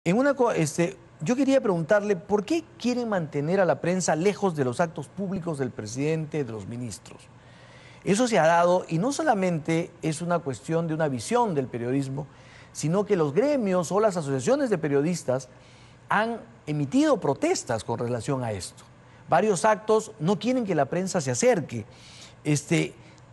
Yo quería preguntarle, ¿por qué quieren mantener a la prensa lejos de los actos públicos del presidente, de los ministros? Eso se ha dado, y no solamente es una cuestión de una visión del periodismo, sino que los gremios o las asociaciones de periodistas han emitido protestas con relación a esto. Varios actos no quieren que la prensa se acerque.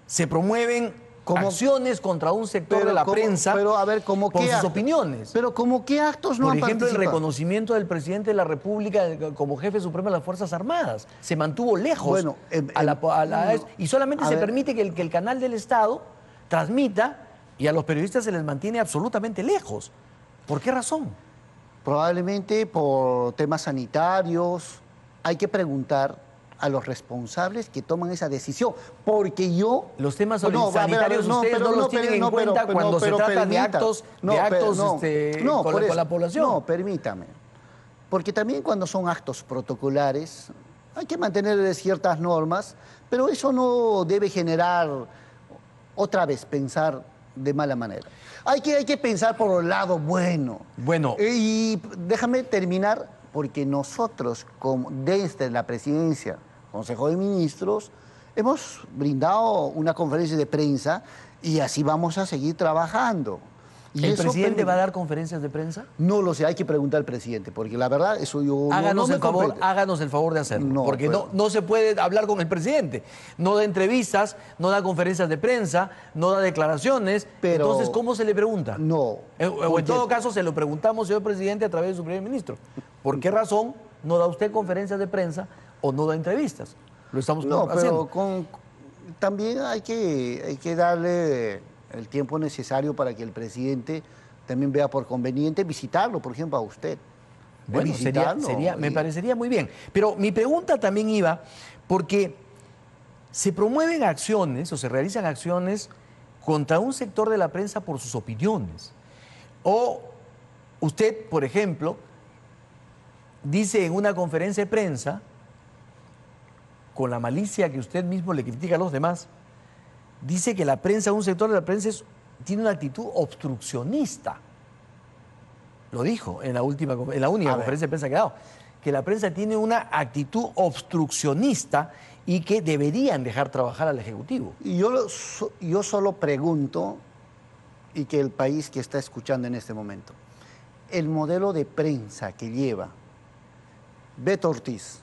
Se promueven acciones contra un sector de la prensa pero a ver, ¿cómo por qué sus actos? opiniones. Pero ¿cómo qué actos no Por han ejemplo, el participado? reconocimiento del presidente de la República como jefe supremo de las Fuerzas Armadas. Se mantuvo lejos Bueno, y solamente se permite que el canal del Estado transmita, y a los periodistas se les mantiene absolutamente lejos. ¿Por qué razón? Probablemente por temas sanitarios. Hay que preguntar a los responsables que toman esa decisión, porque yo... Los temas sanitarios ustedes no los tienen en cuenta cuando se trata de actos con la población. No, permítame. Porque también cuando son actos protocolares hay que mantener ciertas normas, pero eso no debe generar, otra vez, pensar de mala manera. Hay que pensar por el lado bueno. Bueno. Y déjame terminar, porque nosotros, desde la presidencia, Consejo de Ministros, hemos brindado una conferencia de prensa y así vamos a seguir trabajando. ¿El presidente va a dar conferencias de prensa? No lo sé, hay que preguntar al presidente, porque la verdad, eso yo háganos el favor de hacerlo, porque no se puede hablar con el presidente. No da entrevistas, no da conferencias de prensa, no da declaraciones. Entonces, ¿cómo se le pregunta? No. O en todo caso, se lo preguntamos, señor presidente, a través de su primer ministro. ¿Por qué razón no da usted conferencias de prensa o no da entrevistas? Lo estamos haciendo. Pero también hay que darle el tiempo necesario para que el presidente también vea por conveniente visitarlo, por ejemplo, a usted. Bueno, me parecería muy bien. Pero mi pregunta también iba porque se promueven acciones o se realizan acciones contra un sector de la prensa por sus opiniones. O usted, por ejemplo, dice en una conferencia de prensa, con la malicia que usted mismo le critica a los demás, dice que la prensa, un sector de la prensa tiene una actitud obstruccionista. Lo dijo en la única conferencia de prensa que ha dado, que la prensa tiene una actitud obstruccionista y que deberían dejar trabajar al Ejecutivo. Y yo solo pregunto, y que el país que está escuchando en este momento, el modelo de prensa que lleva Beto Ortiz,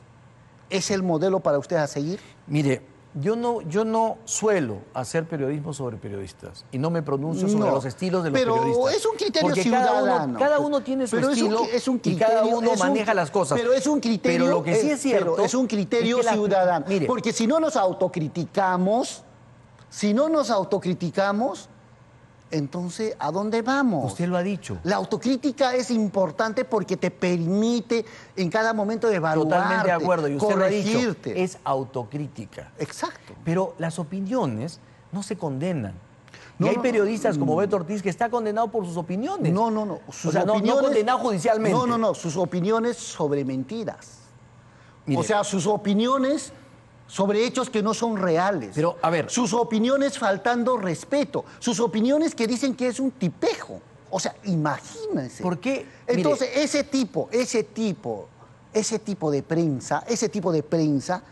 ¿es el modelo para usted a seguir? Mire, yo no suelo hacer periodismo sobre periodistas y no me pronuncio sobre los estilos de los periodistas. Pero es un criterio porque ciudadano. Cada uno tiene su estilo y cada uno maneja las cosas. Pero es un criterio, pero lo que sí es cierto, es un criterio ciudadano. Mire, porque si no nos autocriticamos, entonces, ¿a dónde vamos? Usted lo ha dicho. La autocrítica es importante porque te permite en cada momento evaluarte, totalmente de acuerdo, y usted corregirte. Lo ha dicho, es autocrítica. Exacto. Pero las opiniones no se condenan. Y hay periodistas como Beto Ortiz que está condenado por sus opiniones. No. No condenado judicialmente. No. Sus opiniones sobre mentiras. Mire, o sea, sus opiniones sobre hechos que no son reales. Pero, a ver. Sus opiniones faltando respeto. Sus opiniones que dicen que es un tipejo. O sea, imagínense. ¿Por qué? Entonces, ese tipo de prensa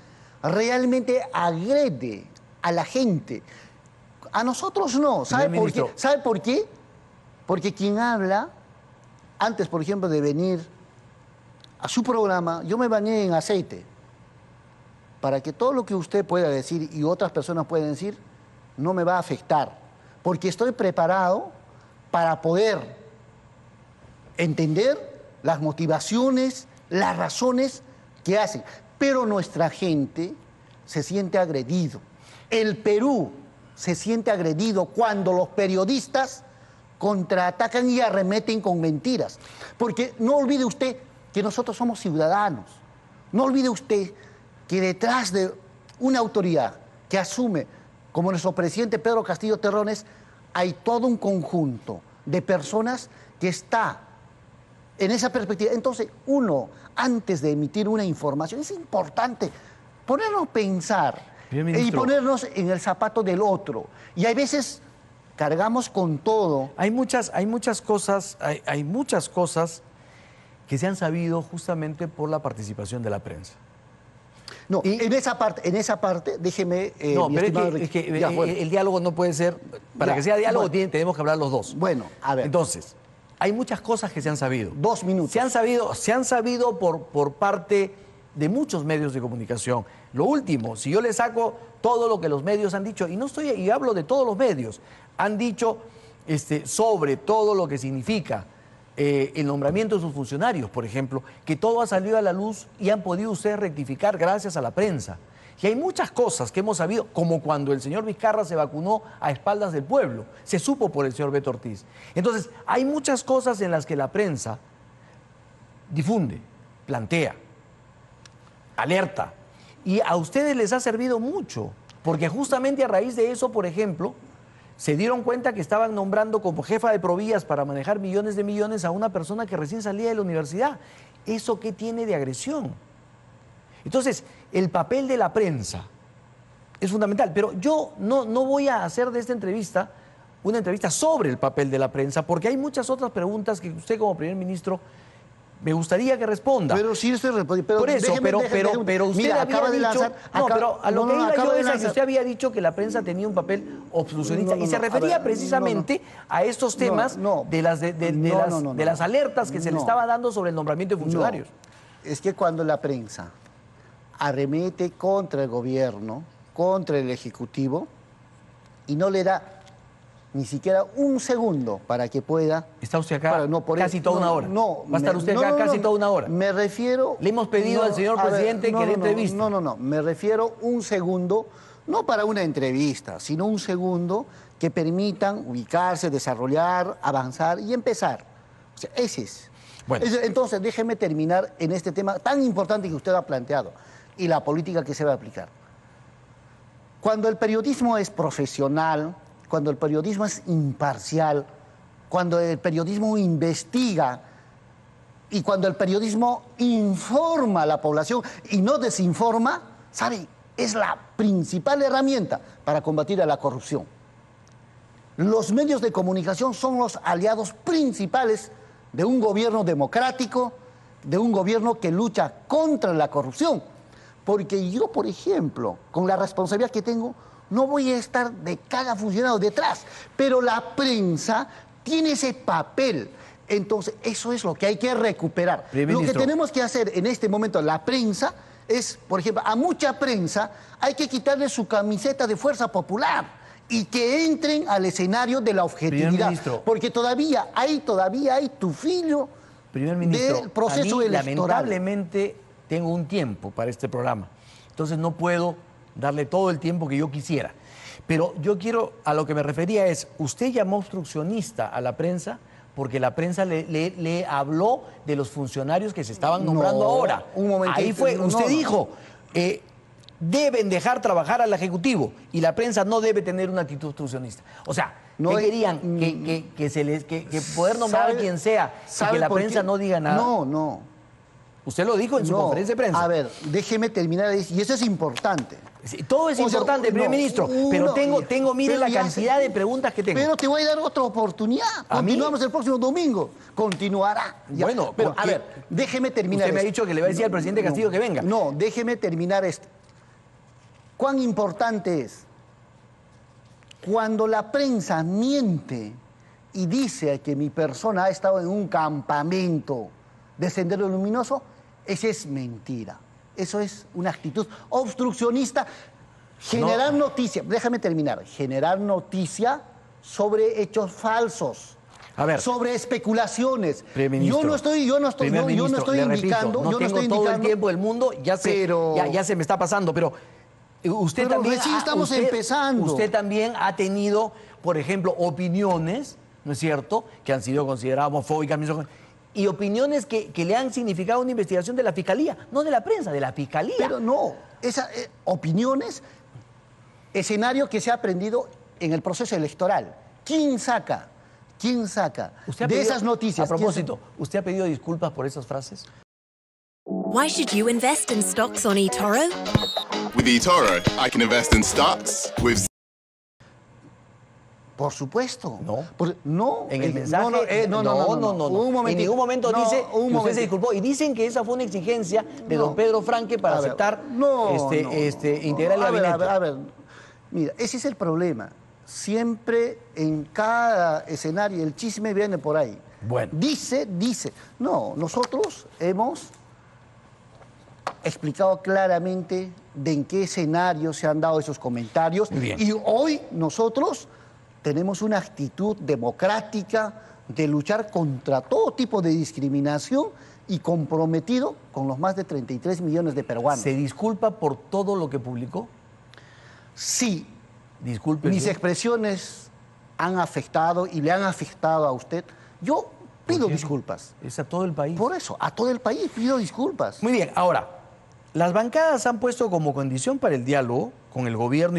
realmente agrede a la gente. A nosotros no. ¿Sabe por qué? ¿Sabe por qué? Porque quien habla, antes, por ejemplo, de venir a su programa, yo me bañé en aceite, para que todo lo que usted pueda decir y otras personas puedan decir no me va a afectar, porque estoy preparado para poder entender las motivaciones, las razones que hacen. Pero nuestra gente se siente agredido. El Perú se siente agredido cuando los periodistas contraatacan y arremeten con mentiras. Porque no olvide usted que nosotros somos ciudadanos. No olvide usted que detrás de una autoridad que asume, como nuestro presidente Pedro Castillo Terrones, hay todo un conjunto de personas que está en esa perspectiva. Entonces, uno, antes de emitir una información, es importante ponernos a pensar y ponernos en el zapato del otro. Y hay veces cargamos con todo. Hay muchas cosas que se han sabido justamente por la participación de la prensa. No, en esa parte, déjeme... no, pero es que ya, bueno. El diálogo no puede ser... Para que sea diálogo tenemos que hablar los dos. Bueno, a ver. Entonces, hay muchas cosas que se han sabido. 2 minutos. Se han sabido por parte de muchos medios de comunicación. Lo último, si yo le saco todo lo que los medios han dicho, y hablo de todos los medios, han dicho sobre todo lo que significa el nombramiento de sus funcionarios, por ejemplo, que todo ha salido a la luz y han podido ustedes rectificar gracias a la prensa. Y hay muchas cosas que hemos sabido, como cuando el señor Vizcarra se vacunó a espaldas del pueblo, se supo por el señor Beto Ortiz. Entonces, hay muchas cosas en las que la prensa difunde, plantea, alerta, y a ustedes les ha servido mucho, porque justamente a raíz de eso, por ejemplo, se dieron cuenta que estaban nombrando como jefa de Provías para manejar millones de millones a una persona que recién salía de la universidad. ¿Eso qué tiene de agresión? Entonces, el papel de la prensa es fundamental, pero yo no voy a hacer de esta entrevista una entrevista sobre el papel de la prensa, porque hay muchas otras preguntas que usted como primer ministro me gustaría que responda. Pero sí estoy respondiendo. Por eso, pero usted mira, había acaba de dicho... lanzar, pero a lo que iba yo es a que usted había dicho que la prensa tenía un papel obstruccionista y se refería precisamente a estos temas de las alertas que se le estaba dando sobre el nombramiento de funcionarios. Es que cuando la prensa arremete contra el gobierno, contra el Ejecutivo, y no le da ni siquiera un segundo para que pueda... Está usted acá casi toda una hora. Va a estar usted acá casi toda una hora. Me refiero... Le hemos pedido al señor presidente que le entreviste. No. Me refiero un segundo, no para una entrevista, sino un segundo que permitan ubicarse, desarrollar, avanzar y empezar. O sea, ese es. Bueno. Entonces, déjeme terminar en este tema tan importante que usted ha planteado y la política que se va a aplicar. Cuando el periodismo es profesional, cuando el periodismo es imparcial, cuando el periodismo investiga y cuando el periodismo informa a la población y no desinforma, ¿sabe? Es la principal herramienta para combatir a la corrupción. Los medios de comunicación son los aliados principales de un gobierno democrático, de un gobierno que lucha contra la corrupción. Porque yo, por ejemplo, con la responsabilidad que tengo, no voy a estar de cada funcionario detrás, pero la prensa tiene ese papel. Entonces, eso es lo que hay que recuperar. Lo que tenemos que hacer en este momento, la prensa, es, por ejemplo, a mucha prensa hay que quitarle su camiseta de Fuerza Popular y que entren al escenario de la objetividad. Porque todavía hay tufillo del proceso electoral. Lamentablemente tengo un tiempo para este programa, entonces no puedo darle todo el tiempo que yo quisiera. Pero yo quiero, a lo que me refería es, usted llamó obstruccionista a la prensa porque la prensa le habló de los funcionarios que se estaban nombrando ahora. Un momentito. Ahí fue, usted dijo, deben dejar trabajar al Ejecutivo y la prensa no debe tener una actitud obstruccionista. O sea, ¿qué querían? Que poder nombrar a quien sea y que la prensa no diga nada. No. Usted lo dijo en su conferencia de prensa. A ver, déjeme terminar, y eso es importante. Sí, todo es importante, primer ministro, pero mire la cantidad de preguntas que tengo. Pero te voy a dar otra oportunidad. Continuamos el próximo domingo. Continuará. Bueno, pero a ver, déjeme terminar. Usted me ha dicho que le va a decir al presidente Castillo que venga. No, déjeme terminar esto. ¿Cuán importante es? Cuando la prensa miente y dice que mi persona ha estado en un campamento de Sendero Luminoso, esa es mentira. Eso es una actitud obstruccionista. Generar noticia, déjame terminar, generar noticia sobre hechos falsos. A ver, sobre especulaciones. Yo no estoy indicando. No tengo todo el tiempo del mundo, ya se me está pasando, pero usted también. Recién estamos empezando. Usted también ha tenido, por ejemplo, opiniones, ¿no es cierto?, que han sido consideradas homofóbicas, y opiniones que le han significado una investigación de la Fiscalía, no de la prensa, de la Fiscalía. Pero no, esas opiniones, escenario que se ha aprendido en el proceso electoral. ¿Quién saca de esas noticias? A propósito, ¿usted ha pedido disculpas por esas frases? Why should you invest in stocks on eToro? With eToro, I can invest in stocks with Por supuesto. No. No. En el mensaje. No. En ningún momento dice que usted se disculpó. Y dicen que esa fue una exigencia de don Pedro Franque para aceptar integrar el gabinete. A ver. Mira, ese es el problema. Siempre en cada escenario el chisme viene por ahí. Bueno. Dice. No, nosotros hemos explicado claramente de en qué escenario se han dado esos comentarios. Bien. Y hoy nosotros tenemos una actitud democrática de luchar contra todo tipo de discriminación y comprometido con los más de 33 millones de peruanos. ¿Se disculpa por todo lo que publicó? Sí. Disculpe. Mis expresiones han afectado y le han afectado a usted. Yo pido disculpas. Es a todo el país. Por eso, a todo el país pido disculpas. Muy bien, ahora, las bancadas han puesto como condición para el diálogo con el gobierno